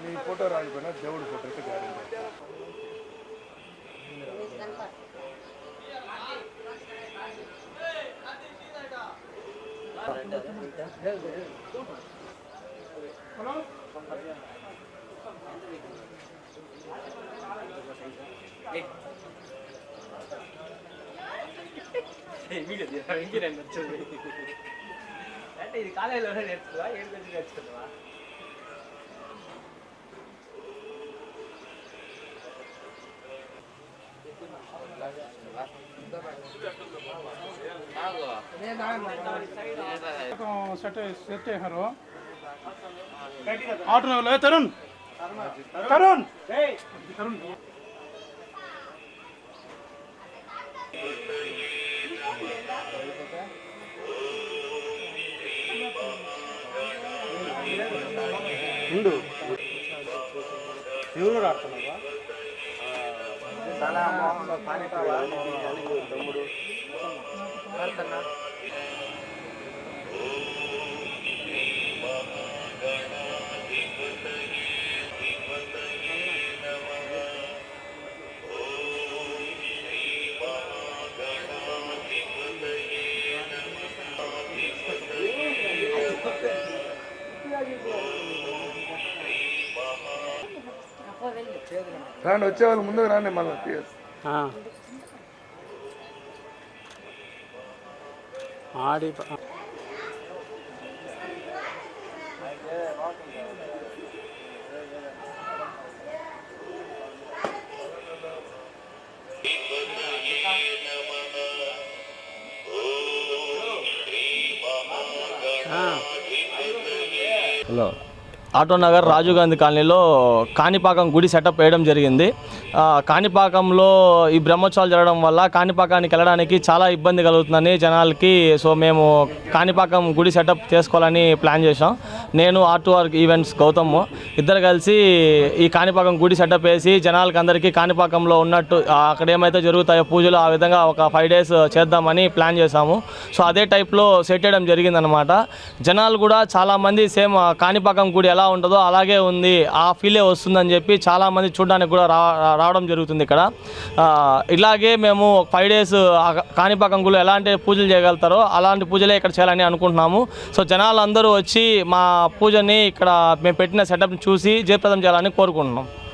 మీ photo రాకపోయినా దేవుడి photo అయితే గ్యారెంటీ. అంటే ఇది కాలేజీలోనే నేర్చుకున్నా, ఏం నేర్చుకున్నావా? సెట్ అయ్యారు ఆటో తరుణ్ తరుణ్ తరుణ్ ఎవరు ఆడుతున్నావా? రాండి, వచ్చేవాళ్ళు ముందుకు రాండి. మళ్ళీ ఆడి హలో, ఆటోనగర్ రాజీవ్ గాంధీ కాలనీలో కాణిపాకం గుడి సెటప్ వేయడం జరిగింది. కాణిపాకంలో ఈ బ్రహ్మోత్సవాలు జరగడం వల్ల కాణిపాకానికి వెళ్ళడానికి చాలా ఇబ్బంది కలుగుతుందని జనాలకి. సో మేము కాణిపాకం గుడి సెటప్ చేసుకోవాలని ప్లాన్ చేసాం. నేను R2R ఈవెంట్స్ గౌతమ్ ఇద్దరు కలిసి ఈ కాణిపాకం గుడి సెటప్ వేసి జనాలకి అందరికీ కాణిపాకంలో ఉన్నట్టు అక్కడ ఏమైతే జరుగుతాయో పూజలు ఆ విధంగా ఒక 5 days చేద్దామని ప్లాన్ చేశాము. సో అదే టైప్లో సెట్ చేయడం జరిగిందనమాట. జనాలు కూడా చాలామంది సేమ్ కాణిపాకం గుడి ఎలా ఉంటుందో అలాగే ఉంది, ఆ ఫీలే వస్తుందని చెప్పి చాలామంది చూడడానికి కూడా రావడం జరుగుతుంది ఇక్కడ. ఇలాగే మేము 5 days కాణిపాకం గుడిలో ఎలాంటి పూజలు చేయగలుగుతారో అలాంటి పూజలే ఇక్కడ చేయాలని అనుకుంటున్నాము. సో జనాలు అందరూ వచ్చి మా పూజని ఇక్కడ మేము పెట్టిన సెటప్ని చూసి జయప్రదం చేయాలని కోరుకుంటున్నాం.